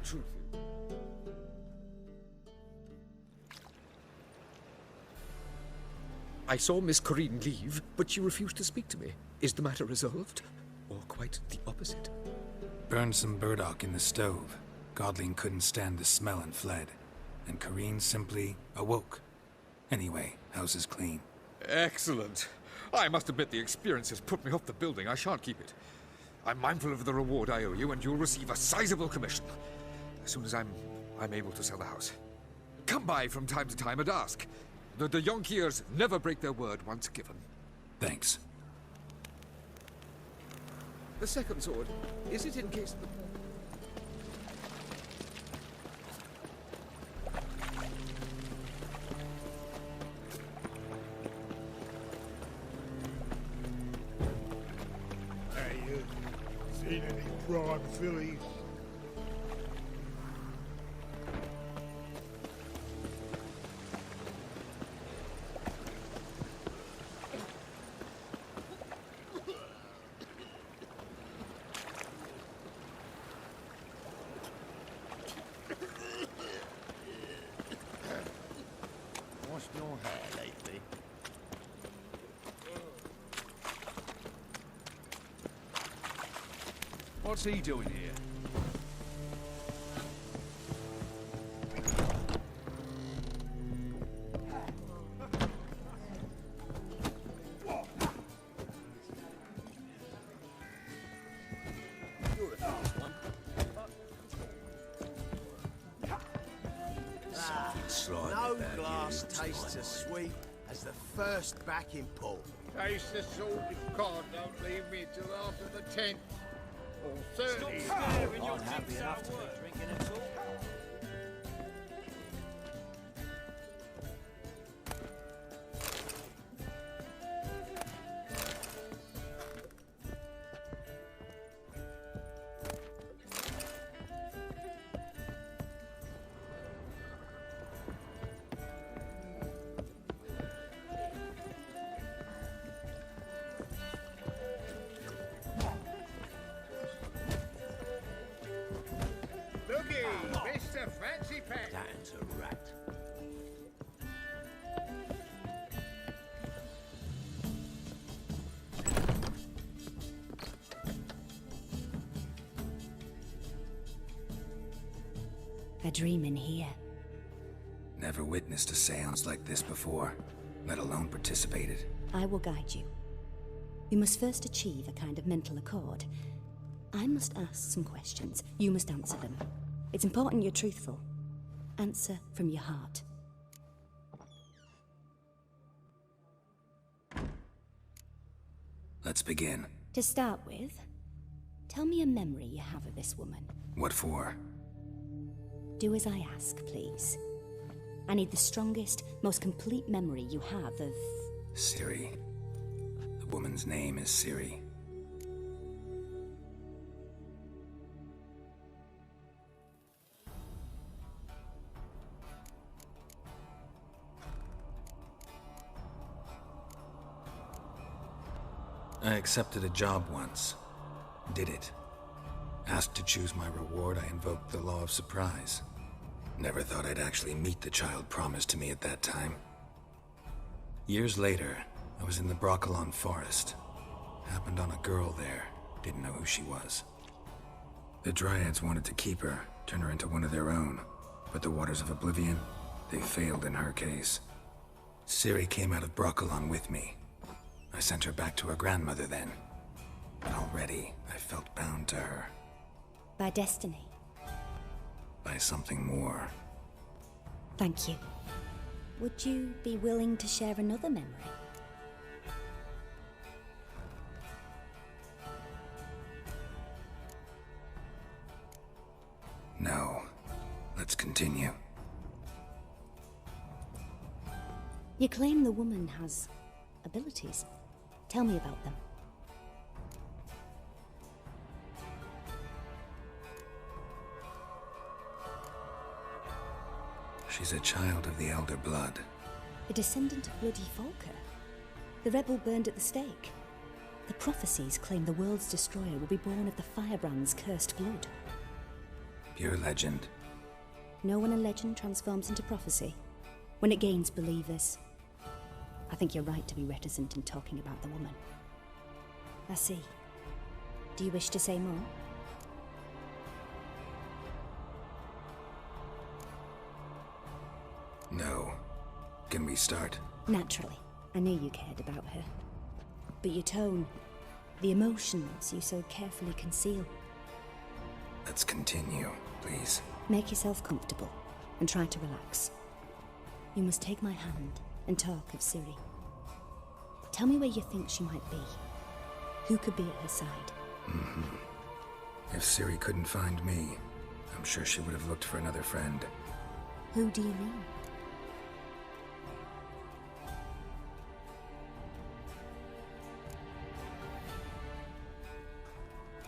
truth. I saw Miss Corinne leave, but she refused to speak to me. Is the matter resolved? Or quite the opposite? Burned some burdock in the stove. Godling couldn't stand the smell and fled. And Corinne simply awoke. Anyway, house is clean. Excellent. I must admit the experience has put me off the building. I shan't keep it. I'm mindful of the reward I owe you, and you'll receive a sizable commission. As soon as I'm able to sell the house. Come by from time to time and ask. The de Jonkiers never break their word once given. Thanks. The second sword, is it in case... Hey, seen any prime fillies? Washed your hair lately? What's he doing here? You're a fast one. No glass tastes as sweet as the first backing pull. Taste the salt if you can't. Don't leave me till after the 10th. Or 30th. I'm happy enough to be drinking at all. Looky, Mr. Fancy Pants. That's a rat. A dream in here. Never witnessed a seance like this before, let alone participated. I will guide you. You must first achieve a kind of mental accord. I must ask some questions. You must answer them. It's important you're truthful. Answer from your heart. Let's begin. To start with, tell me a memory you have of this woman. What for? Do as I ask, please. I need the strongest, most complete memory you have of... Ciri. The woman's name is Ciri. I accepted a job once. Did it. Asked to choose my reward, I invoked the law of surprise. Never thought I'd actually meet the child promised to me at that time. Years later, I was in the Broccolon forest. Happened on a girl there. Didn't know who she was. The Dryads wanted to keep her, turn her into one of their own. But the Waters of Oblivion, they failed in her case. Ciri came out of Broccolon with me. I sent her back to her grandmother then. But already, I felt bound to her. By destiny. By something more. Thank you. Would you be willing to share another memory? No. Let's continue. You claim the woman has abilities. Tell me about them. She's a child of the Elder Blood. A descendant of bloody Volker. The rebel burned at the stake. The prophecies claim the world's destroyer will be born of the Firebrand's cursed blood. Pure legend. Know when a legend transforms into prophecy? When it gains believers. I think you're right to be reticent in talking about the woman. I see. Do you wish to say more? No. Can we start? Naturally. I knew you cared about her. But your tone, the emotions you so carefully conceal. Let's continue, please. Make yourself comfortable and try to relax. You must take my hand and talk of Ciri. Tell me where you think she might be. Who could be at her side? If Ciri couldn't find me, I'm sure she would have looked for another friend. Who do you mean?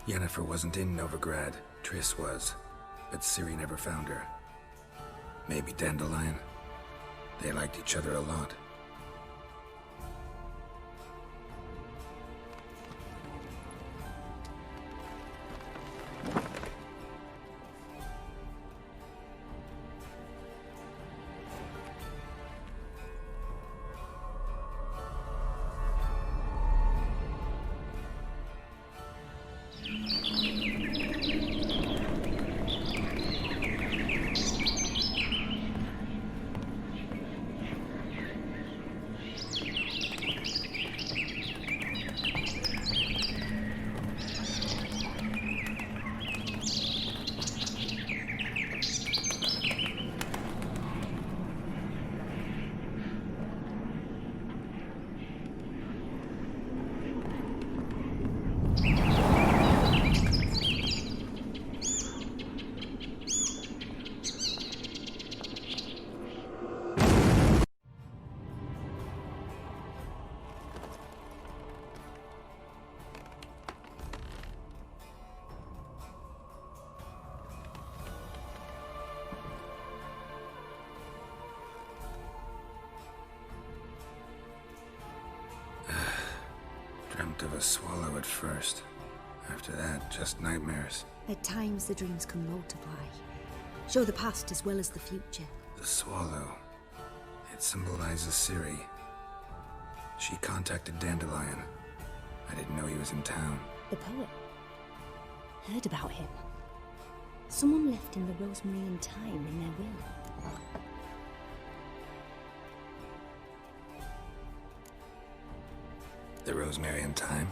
Yennefer wasn't in Novigrad. Triss was. But Ciri never found her. Maybe Dandelion. They liked each other a lot. Dreamt of a swallow at first. After that, just nightmares. At times the dreams can multiply. Show the past as well as the future. The swallow. It symbolizes Ciri. She contacted Dandelion. I didn't know he was in town. The poet. Heard about him. Someone left in the rosemary and thyme in their will. The Rosemary and Thyme?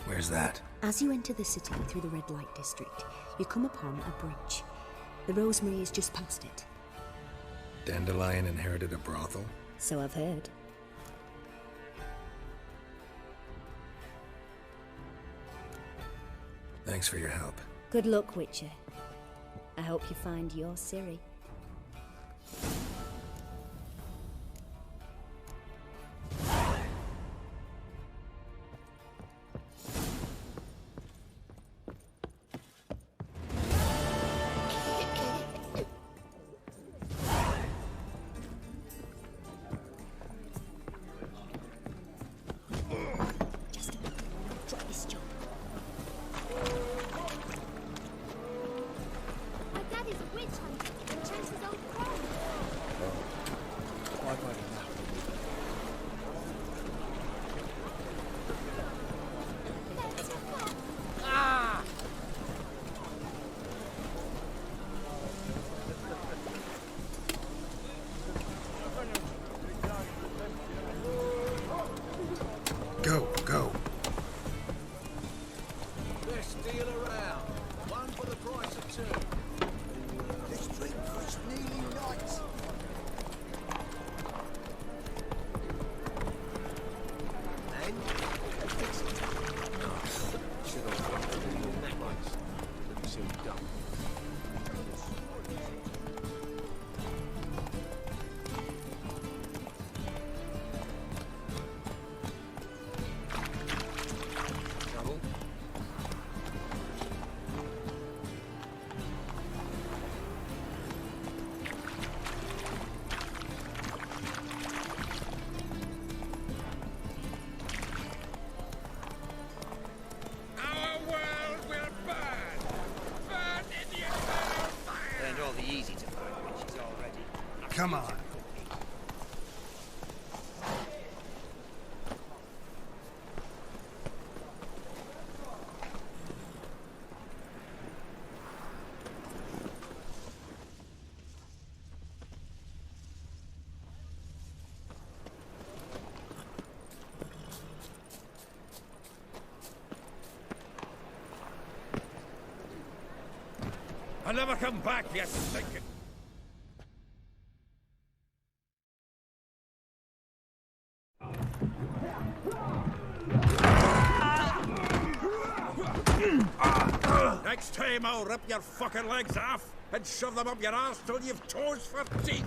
Where's that? As you enter the city through the red light district, you come upon a bridge. The rosemary is just past it. Dandelion inherited a brothel? So I've heard. Thanks for your help. Good luck, Witcher. I hope you find your Ciri. Go, go. Best deal around. One for the price of two. This drink was nearly night. Then, should have gone in that place. Let me see what done. Our world will burn! Burn Come on. I'll never come back, you stinking... Next time I'll rip your fucking legs off and shove them up your arse till you've toes for teeth.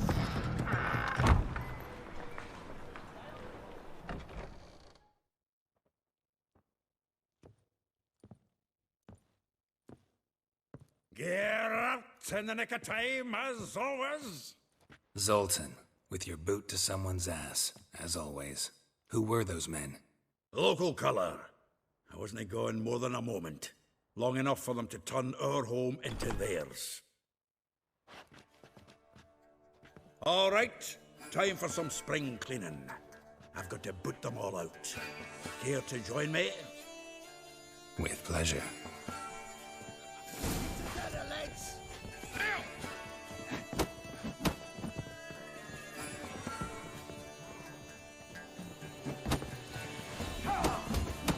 Get out in the nick of time, as always. Zoltan, with your boot to someone's ass, as always. Who were those men? Local colour. I wasn't gone more than a moment. Long enough for them to turn our home into theirs. All right, time for some spring cleaning. I've got to boot them all out. Care to join me? With pleasure.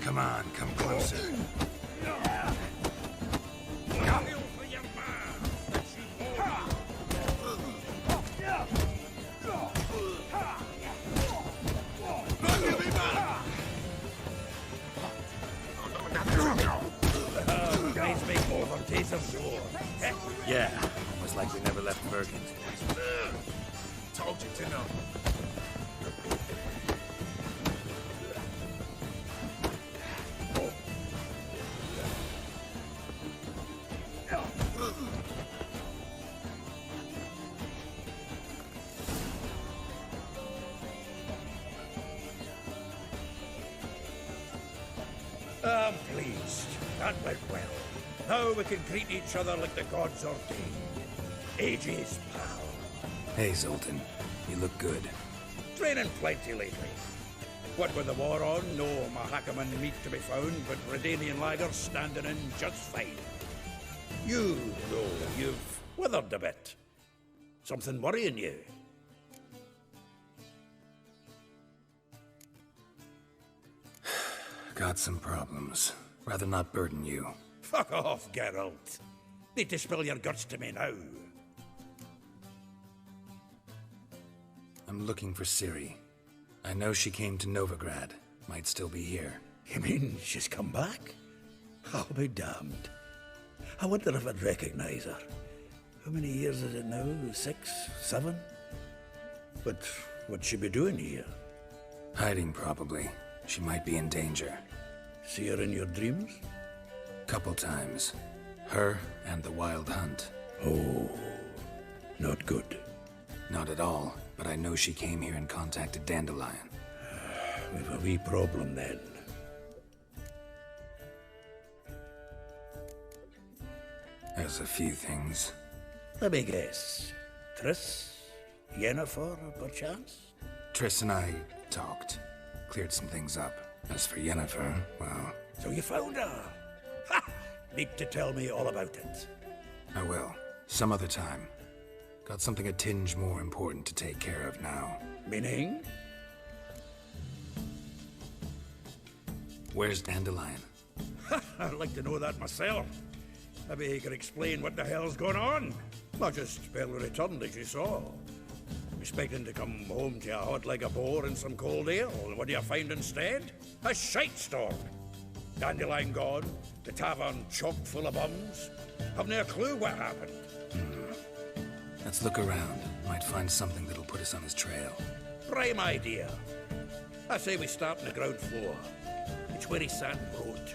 Come on, come closer. Guys make more than taser sure. Yeah, almost like we never left Birkin. Told you to know. I'm pleased. That went well. Now we can greet each other like the gods ordained. Ages, pal. Hey, Zoltan. You look good. Training plenty lately. What with the war on, no Mahakaman meat to be found, but Redanian lagers standing in just fine. You, though, you've withered a bit. Something worrying you? Got some problems. Rather not burden you. Fuck off, Geralt. Need to spill your guts to me now. I'm looking for Ciri. I know she came to Novigrad. Might still be here. You mean she's come back? I'll be damned. I wonder if I'd recognize her. How many years is it now? 6, 7? But what'd she be doing here? Hiding, probably. She might be in danger. See her in your dreams? Couple times. Her and the Wild Hunt. Oh, not good. Not at all, but I know she came here and contacted Dandelion. We've a wee problem then. There's a few things. Let me guess. Triss? Yennefer, perchance? Triss and I talked. Cleared some things up. As for Yennefer, well... So you found her? Ha! Need to tell me all about it. I will. Some other time. Got something a tinge more important to take care of now. Meaning? Where's Dandelion? I'd like to know that myself. Maybe he could explain what the hell's going on. Not just barely returned, as you saw. Expecting to come home to a hot like a boar and some cold ale, and what do you find instead? A shite storm. Dandelion gone, the tavern chock full of bums. Haven't a clue what happened. Let's look around. Might find something that'll put us on his trail. Prime idea. I say we start on the ground floor. It's where he sat and wrote.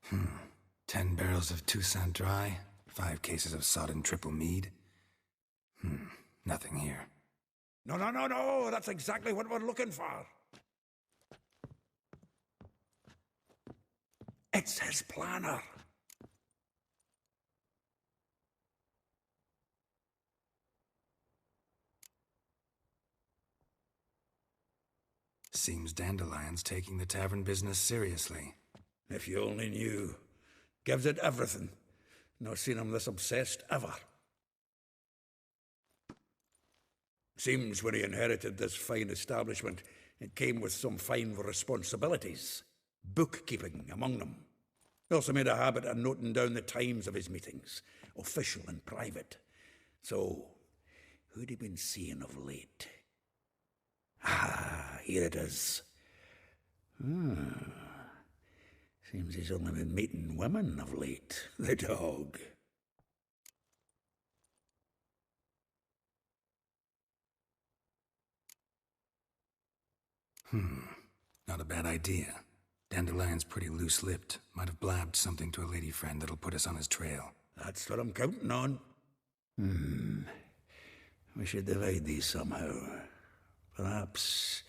Hmm. 10 barrels of Toussaint Dry, 5 cases of sodden triple mead. Nothing here. No, no, no, no! That's exactly what we're looking for! It's his planner! Seems Dandelion's taking the tavern business seriously. If you only knew. Gives it everything. Not seen him this obsessed ever. Seems when he inherited this fine establishment, it came with some fine responsibilities. Bookkeeping among them. He also made a habit of noting down the times of his meetings, official and private. So, who'd he been seeing of late? Ah, here it is. Seems he's only been meeting women of late, the dog. Not a bad idea. Dandelion's pretty loose-lipped. Might have blabbed something to a lady friend that'll put us on his trail. That's what I'm counting on. We should divide these somehow. Perhaps...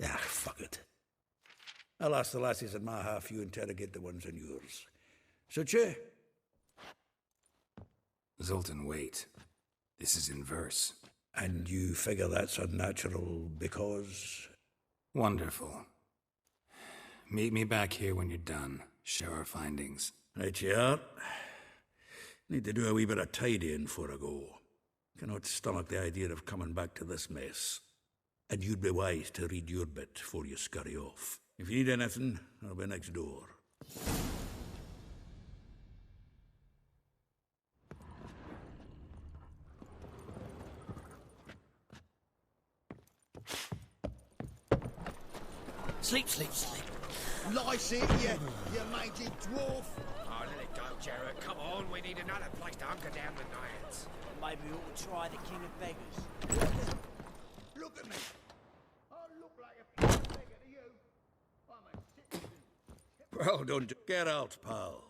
Ah, fuck it. I'll ask the lassies in my half, you interrogate the ones in yours. Suit you? Zoltan, wait. This is in verse. And you figure that's unnatural because... Wonderful. Meet me back here when you're done. Share our findings. Right you are. Need to do a wee bit of tidying before I go. Cannot stomach the idea of coming back to this mess. And you'd be wise to read your bit before you scurry off. If you need anything, I'll be next door. Sleep, sleep, sleep. Lice it, you mangy dwarf. Oh, let it go, Jared. Come on, we need another place to hunker down the nights. Maybe we ought to try the King of Beggars. Look at me. I look like a beggar to you. I'm a citizen. Well, don't get out, pal.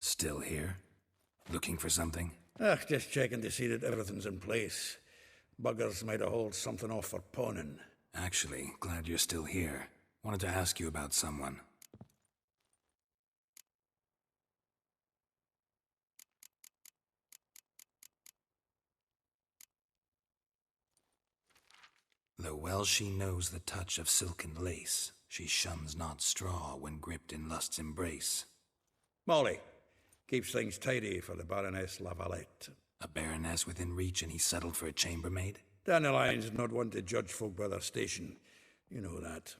Still here? Looking for something? Just checking to see that everything's in place. Buggers might have hauled something off for pawning. Actually, glad you're still here. Wanted to ask you about someone. Though well she knows the touch of silken lace, she shuns not straw when gripped in lust's embrace. Molly. Keeps things tidy for the Baroness Lavalette. A baroness within reach and he settled for a chambermaid? Dandelion's not one to judge folk by their station. You know that.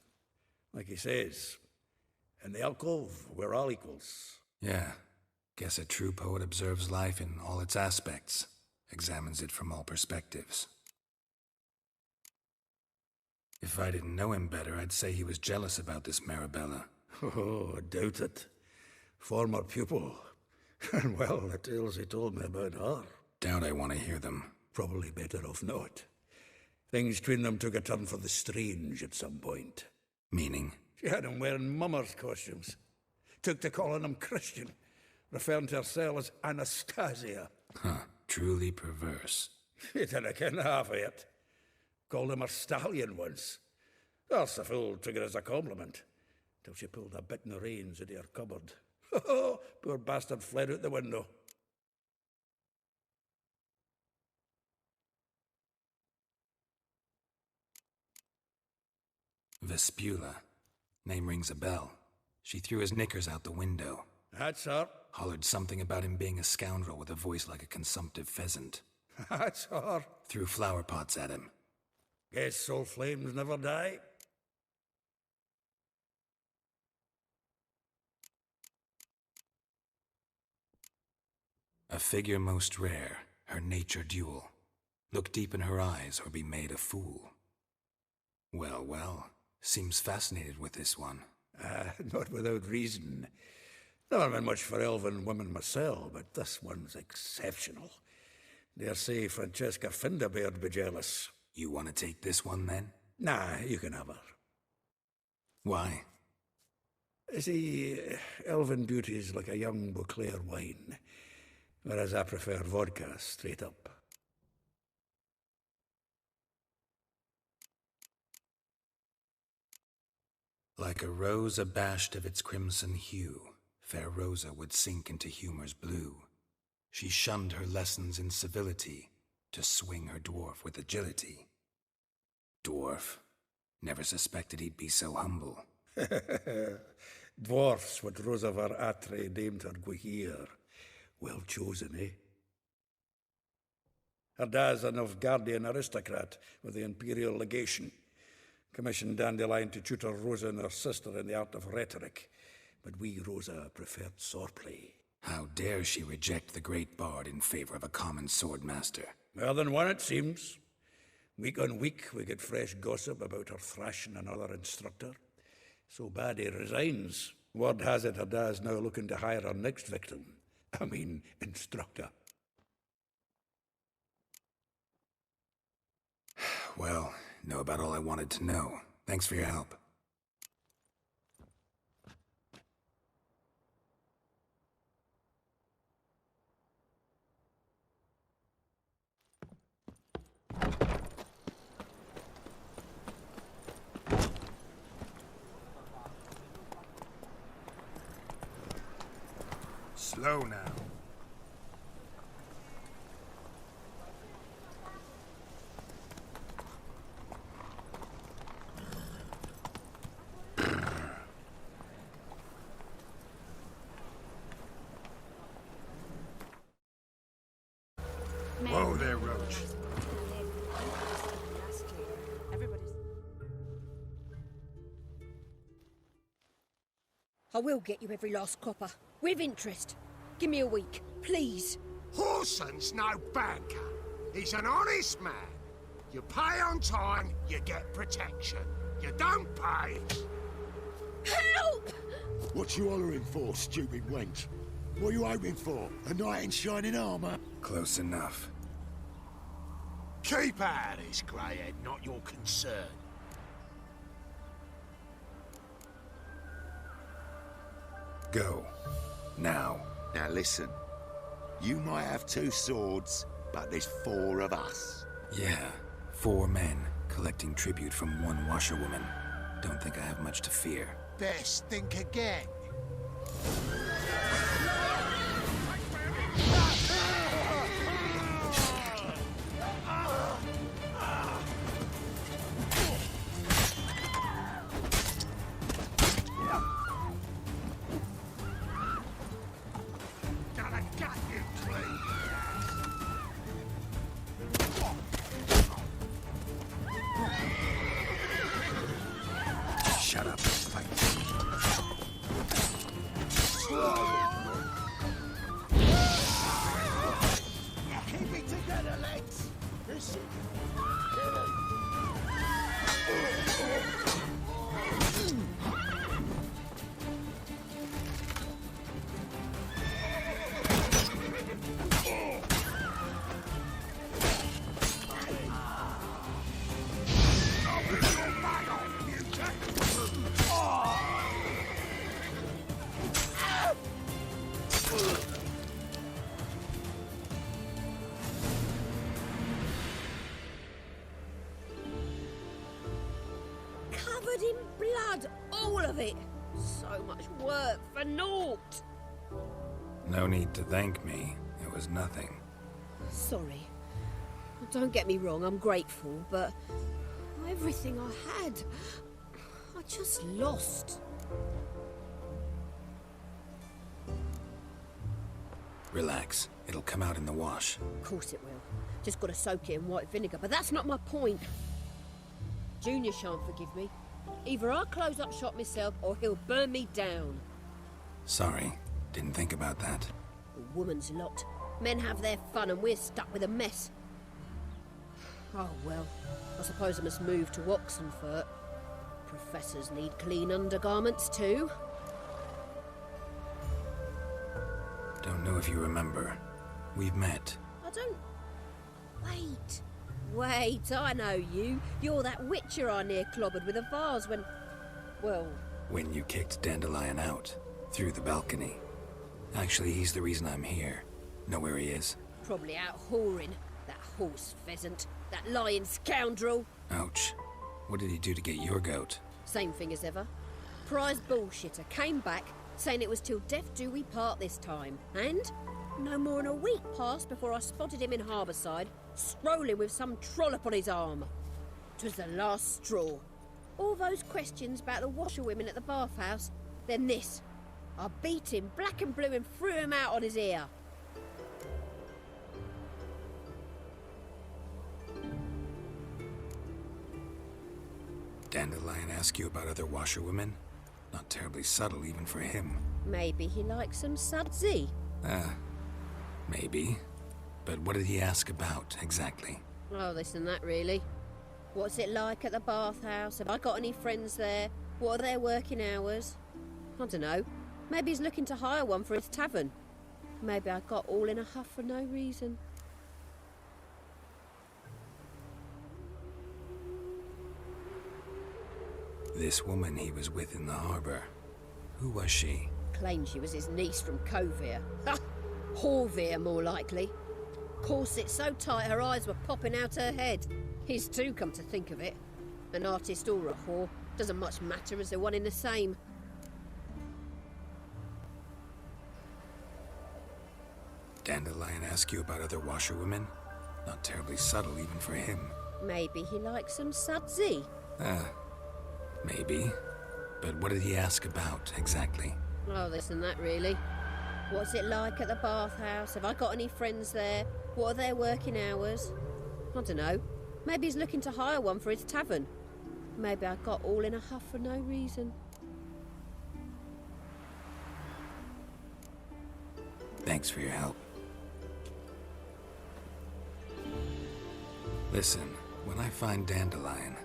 Like he says, in the alcove, we're all equals. Yeah. Guess a true poet observes life in all its aspects, examines it from all perspectives. If I didn't know him better, I'd say he was jealous about this Marabella. Oh, I doubt it. Former pupil. And well, the tales he told me about her. Doubt I want to hear them. Probably better off not. Things between them took a turn for the strange at some point. Meaning? She had him wearing mummers' costumes. Took to calling him Christian, referring to herself as Anastasia. Huh, truly perverse. He didn't ken half of it. Called him her stallion once. That's the fool took it as a compliment, till she pulled a bit in the reins into her cupboard. Poor bastard fled out the window. Vespula. Name rings a bell. She threw his knickers out the window. That's her. Hollered something about him being a scoundrel with a voice like a consumptive pheasant. That's her. Threw flower pots at him. Guess soul flames never die. A figure most rare, her nature dual. Look deep in her eyes or be made a fool. Well, well, seems fascinated with this one. Not without reason. Never been much for elven women myself, but this one's exceptional. Dare say Francesca Finderbeard be jealous. You want to take this one, then? Nah, you can have her. Why? See, elven beauty's like a young Beauclair wine, whereas I prefer vodka straight up. Like a rose abashed of its crimson hue, fair Rosa would sink into humor's blue. She shunned her lessons in civility, to swing her dwarf with agility. Dwarf. Never suspected he'd be so humble. Dwarfs what Rosa var Atre deemed her Guihir. Well chosen, eh? Her dad's a Novgardian aristocrat with the Imperial Legation. Commissioned Dandelion to tutor Rosa and her sister in the art of rhetoric. But we, Rosa, preferred swordplay. How dare she reject the great bard in favor of a common swordmaster? More than one, it seems. Week on week, we get fresh gossip about her thrashing another instructor. So bad he resigns. Word has it her dad's now looking to hire her next victim. I mean, instructor. Well, know about all I wanted to know. Thanks for your help. Slow now. Whoa there, Roach. I will get you every last copper, with interest. Give me a week, please. Horson's no banker. He's an honest man. You pay on time, you get protection. You don't pay... Help! What you hollering for, stupid wench? What are you hoping for? A knight in shining armour? Close enough. Keep out of this, greyhead, not your concern. Go. Now. Now listen. You might have 2 swords, but there's 4 of us. Yeah, 4 men, collecting tribute from 1 washerwoman. Don't think I have much to fear. Best think again. Shut up. Fight. Keep it together, lads. Listen. Covered in blood, all of it. So much work for naught. No need to thank me. It was nothing. Sorry. Don't get me wrong, I'm grateful, but everything I had, I'm just lost. Relax. It'll come out in the wash. Of course it will. Just got to soak it in white vinegar, but that's not my point. Junior shan't forgive me. Either I'll close up shop myself or he'll burn me down. Sorry. Didn't think about that. A woman's lot. Men have their fun and we're stuck with a mess. Oh well, I suppose I must move to Oxenfurt. Professors need clean undergarments too. Don't know if you remember. We've met. I don't... Wait, I know you. You're that witcher I near clobbered with a vase when... Well... When you kicked Dandelion out. Through the balcony. Actually, he's the reason I'm here. Know where he is? Probably out whoring. That horse pheasant. That lying scoundrel. Ouch. What did he do to get your goat? Same thing as ever. Prize bullshitter came back, saying it was till death do we part this time. And no more than a week passed before I spotted him in Harbourside, strolling with some trollop on his arm. 'Twas the last straw. All those questions about the washerwomen at the bathhouse, then this. I beat him black and blue and threw him out on his ear. Dandelion ask you about other washerwomen? Not terribly subtle even for him. Maybe he likes some sudsy. Maybe. But what did he ask about, exactly? Oh, this and that, really. What's it like at the bathhouse? Have I got any friends there? What are their working hours? I don't know. Maybe he's looking to hire one for his tavern. Maybe I got all in a huff for no reason. This woman he was with in the harbour. Who was she? Claimed she was his niece from Covere. Ha! Horvere, more likely. Corset so tight her eyes were popping out her head. His too, come to think of it. An artist or a whore. Doesn't much matter as they're one in the same. Dandelion ask you about other washerwomen? Not terribly subtle even for him. Maybe he likes some sudsy. Maybe. But what did he ask about, exactly? Oh, this and that, really. What's it like at the bathhouse? Have I got any friends there? What are their working hours? I don't know. Maybe he's looking to hire one for his tavern. Maybe I got all in a huff for no reason. Thanks for your help. Listen, when I find Dandelion,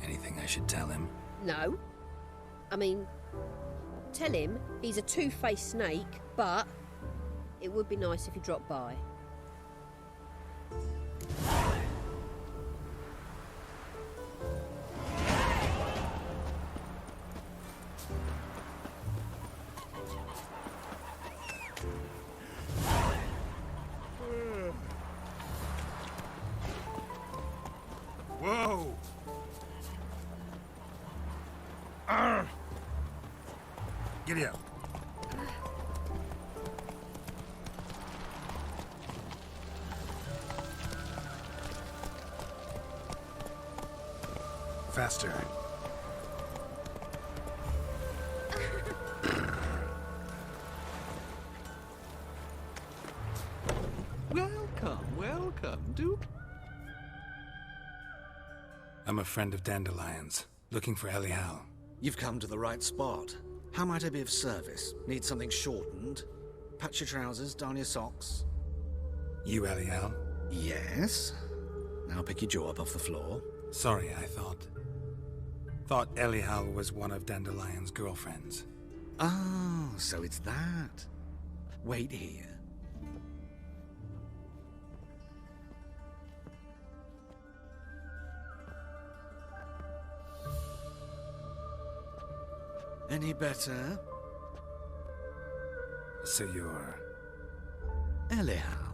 anything I should tell him? No. I mean, tell him he's a two-faced snake, but it would be nice if he dropped by. Whoa! Giddy up. Faster. Welcome, Duke. I'm a friend of Dandelion's, looking for Elihal. You've come to the right spot. How might I be of service? Need something shortened? Patch your trousers, darn your socks. You Elihal? Yes. Now pick your jaw up off the floor. Sorry, I thought Elihal was one of Dandelion's girlfriends. Oh, so it's that. Wait here. Any better? So you're... Elihal.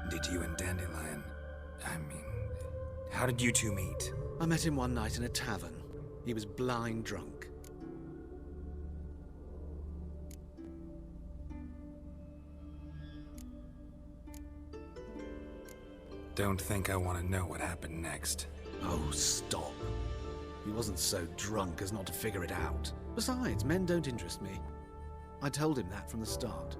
Did you and Dandelion... how did you two meet? I met him one night in a tavern. He was blind drunk. Don't think I want to know what happened next. Oh, stop. He wasn't so drunk as not to figure it out. Besides, men don't interest me. I told him that from the start.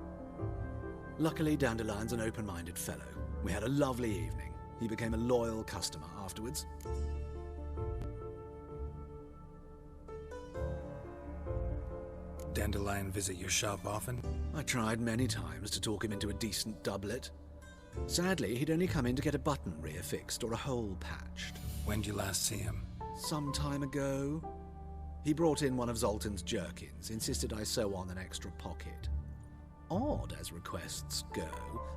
Luckily, Dandelion's an open-minded fellow. We had a lovely evening. He became a loyal customer afterwards. Dandelion visit your shop often? I tried many times to talk him into a decent doublet. Sadly, he'd only come in to get a button reaffixed or a hole patched. When did you last see him? Some time ago. He brought in one of Zoltan's jerkins, insisted I sew on an extra pocket. Odd as requests go,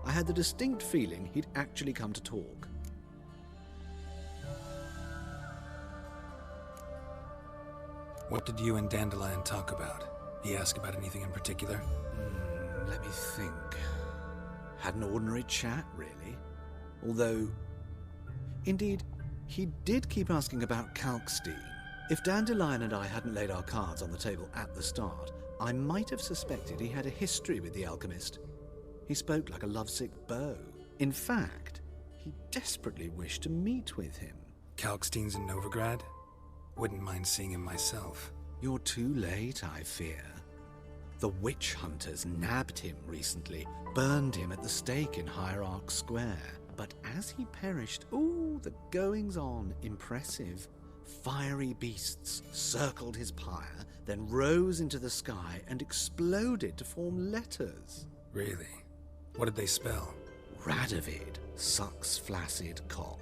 I had the distinct feeling he'd actually come to talk. What did you and Dandelion talk about? He asked about anything in particular? Let me think. Had an ordinary chat, really. Although, indeed, he did keep asking about Kalkstein. If Dandelion and I hadn't laid our cards on the table at the start, I might have suspected he had a history with the alchemist. He spoke like a lovesick beau. In fact, he desperately wished to meet with him. Kalkstein's in Novigrad? Wouldn't mind seeing him myself. You're too late, I fear. The witch hunters nabbed him recently, burned him at the stake in Hierarch Square. But as he perished, ooh, the goings-on, impressive. Fiery beasts circled his pyre, then rose into the sky and exploded to form letters. Really? What did they spell? Radovid, sucks flaccid cock.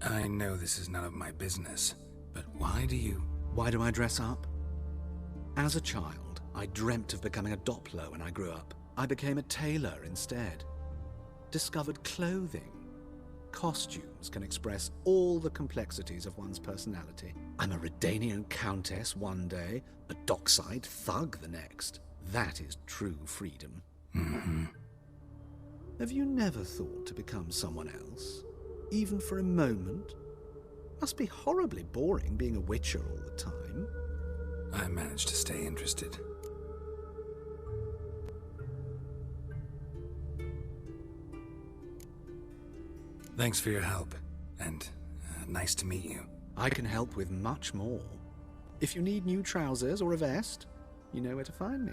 I know this is none of my business, but why do I dress up? As a child, I dreamt of becoming a Doppler when I grew up. I became a tailor instead. Discovered clothing. Costumes can express all the complexities of one's personality. I'm a Redanian countess one day, a dockside thug the next. That is true freedom. Mm-hmm. Have you never thought to become someone else? Even for a moment? Must be horribly boring being a witcher all the time. I managed to stay interested. Thanks for your help, and nice to meet you. I can help with much more. If you need new trousers or a vest, you know where to find me.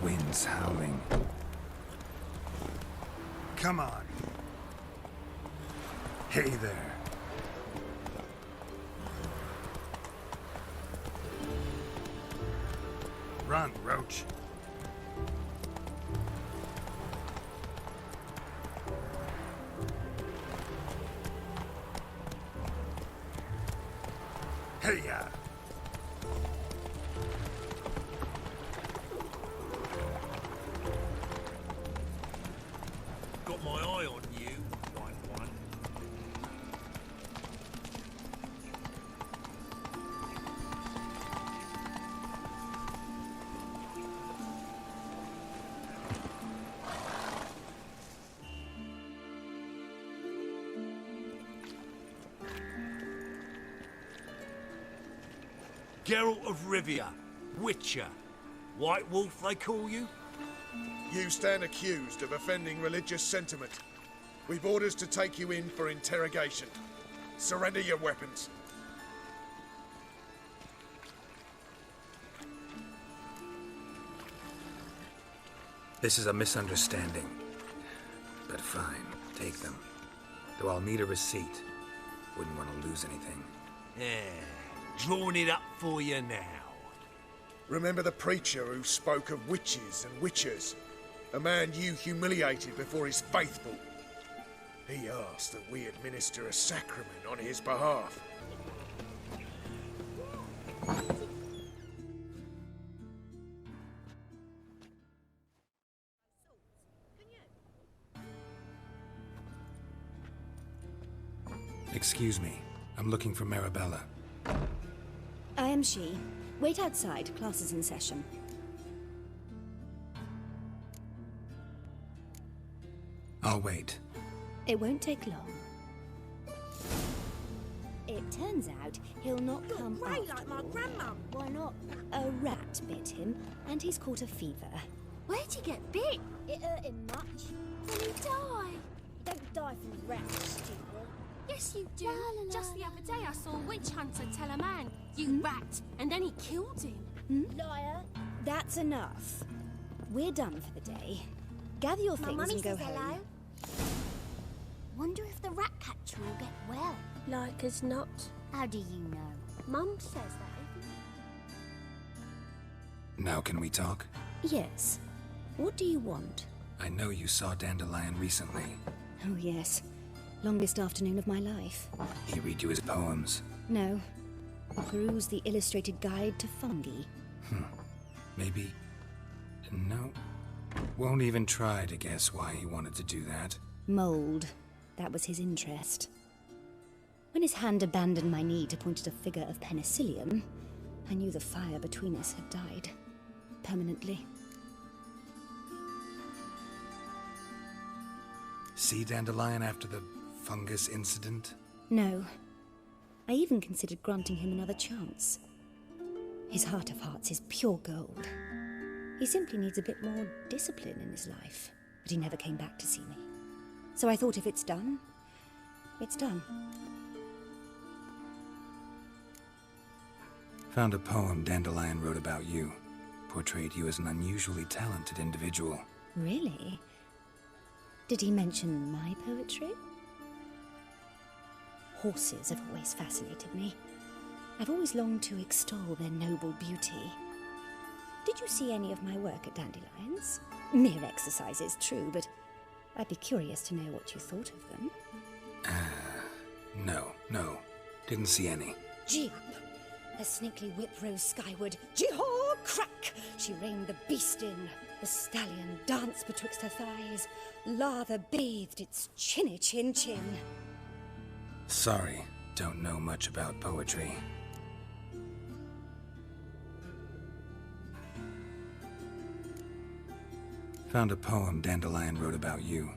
Wind's howling. Come on. Hey there. Run, Roach. Hey-ya. Got my eye on you, right one. Geralt of Rivia, Witcher. White Wolf, they call you? You stand accused of offending religious sentiment. We've orders to take you in for interrogation. Surrender your weapons. This is a misunderstanding. But fine, take them. Though I'll need a receipt. Wouldn't want to lose anything. Yeah, drawing it up for you now. Remember the preacher who spoke of witches and witchers? A man you humiliated before his faithful. He asked that we administer a sacrament on his behalf. Excuse me. I'm looking for Marabella. I am she. Wait outside. Class is in session. I'll wait. It won't take long. It turns out he'll not come Great, after like my all. grandma. Why not? A rat bit him, and he's caught a fever. Where'd he get bit? It hurt him much. Then he died. You don't die from rats, stupid. Yes, you do. La, la, la, Just the la, other day I saw a witch hunter tell a man, "You rat," and then he killed him. Liar. That's enough. We're done for the day. Gather your My things mummy and go says home. hello. Wonder if the rat catcher will get well. Like as not. How do you know? Mum says that. Now can we talk? Yes. What do you want? I know you saw Dandelion recently. Oh, yes. Longest afternoon of my life. He read you his poems. No. I perused the illustrated guide to fungi. Maybe... No. Won't even try to guess why he wanted to do that. Mold. That was his interest. When his hand abandoned my knee to point at a figure of penicillium, I knew the fire between us had died. Permanently. See Dandelion after the fungus incident? No. I even considered granting him another chance. His heart of hearts is pure gold. He simply needs a bit more discipline in his life. But he never came back to see me. So I thought if it's done, it's done. Found a poem Dandelion wrote about you. Portrayed you as an unusually talented individual. Really? Did he mention my poetry? Horses have always fascinated me. I've always longed to extol their noble beauty. Did you see any of my work at Dandelions? Mere exercises, true, but I'd be curious to know what you thought of them. No. Didn't see any. Gee up! A snaky whip rose skyward. Gee-haw! Crack! She reined the beast in. The stallion danced betwixt her thighs. Lather bathed its chinny chin chin. Sorry, don't know much about poetry. Found a poem Dandelion wrote about you.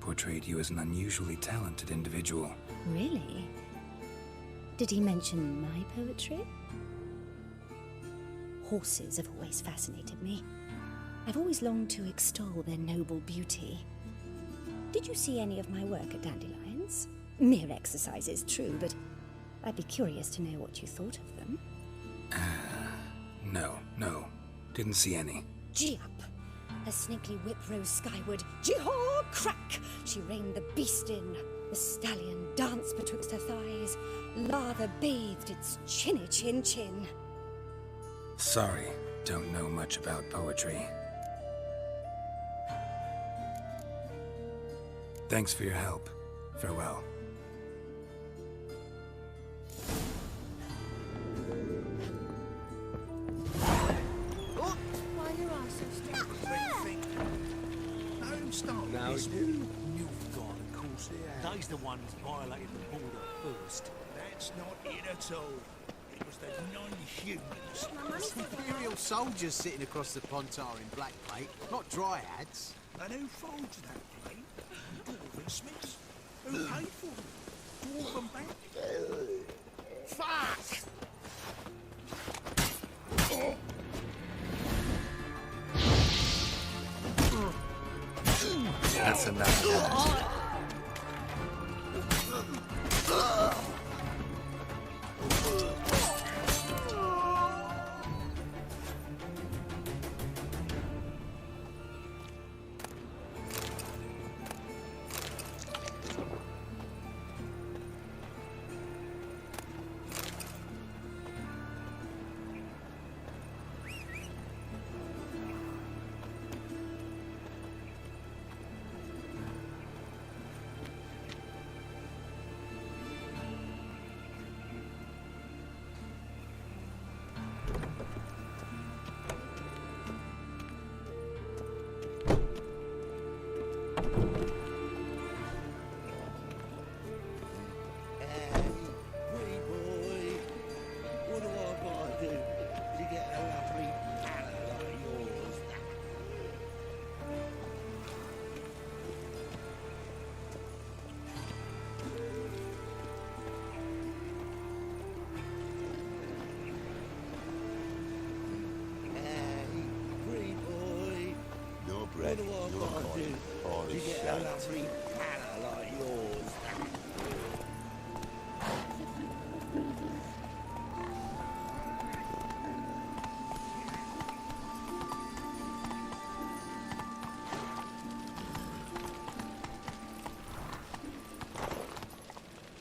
Portrayed you as an unusually talented individual. Really? Did he mention my poetry? Horses have always fascinated me. I've always longed to extol their noble beauty. Did you see any of my work at Dandelions? Mere exercises, true, but I'd be curious to know what you thought of them. No. Didn't see any. Gee up! A snaky whip rose skyward. Gee-haw! Crack! She reined the beast in. The stallion danced betwixt her thighs. Lather bathed its chinny chin chin. Sorry, don't know much about poetry. Thanks for your help. Farewell. Why are your eyes so strange? Now this milk guy, of course, they's the ones violated the border first. That's not it at all. It was the non-humans. My mummy says Imperial soldiers sitting across the pontar in black plate, not dryads. And who forged that plate? Dwarven smiths. Who paid for them? Dwarven bank. Fuck! That's enough. to get a lovely palace like yours.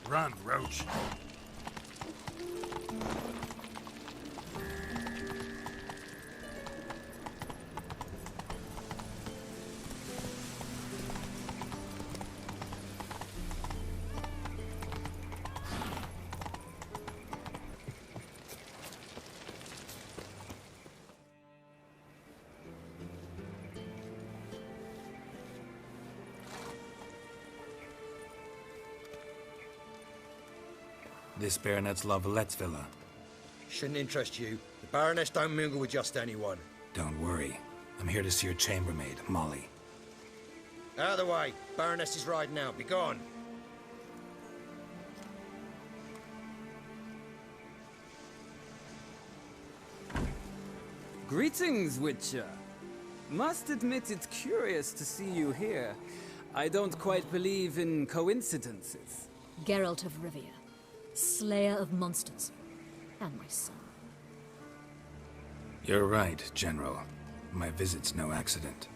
Run, Roach. This Baronet's La Vallette's villa. Shouldn't interest you. The Baroness don't mingle with just anyone. Don't worry. I'm here to see your chambermaid, Molly. Out of the way. Baroness is riding out. Be gone. Greetings, Witcher. Must admit it's curious to see you here. I don't quite believe in coincidences. Geralt of Rivia, slayer of monsters, and my son. You're right, General. My visit's no accident.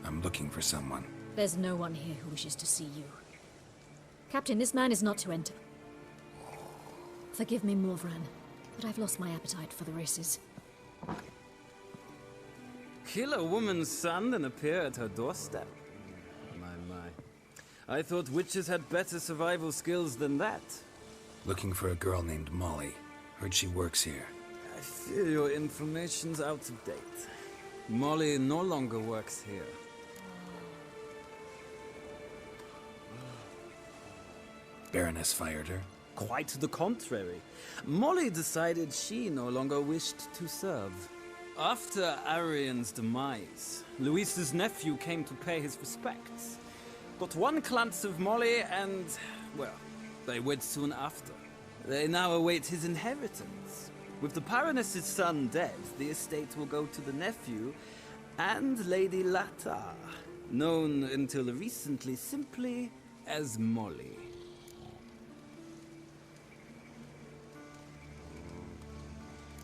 I'm looking for someone. There's no one here who wishes to see you. Captain, this man is not to enter. Forgive me, Morvran, but I've lost my appetite for the races. Kill a woman's son and appear at her doorstep? My. I thought witches had better survival skills than that. Looking for a girl named Molly. Heard she works here. I fear your information's out of date. Molly no longer works here. Baroness fired her? Quite the contrary. Molly decided she no longer wished to serve. After Arian's demise, Luis's nephew came to pay his respects. Got one glance of Molly and, well, they wed soon after. They now await his inheritance. With the Baroness's son dead, the estate will go to the nephew and Lady Latta, known until recently simply as Molly.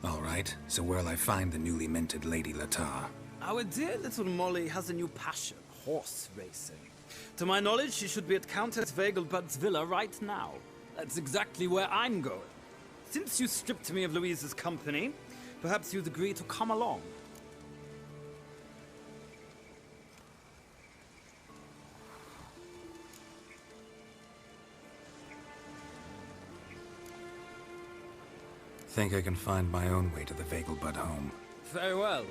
All right, so where'll I find the newly minted Lady Latta? Our dear little Molly has a new passion, horse racing. To my knowledge, she should be at Countess Vegelbud's villa right now. That's exactly where I'm going. Since you stripped me of Louise's company, perhaps you'd agree to come along. Think I can find my own way to the Vegelbud home. Very well.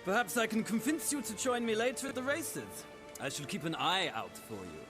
Perhaps I can convince you to join me later at the races. I shall keep an eye out for you.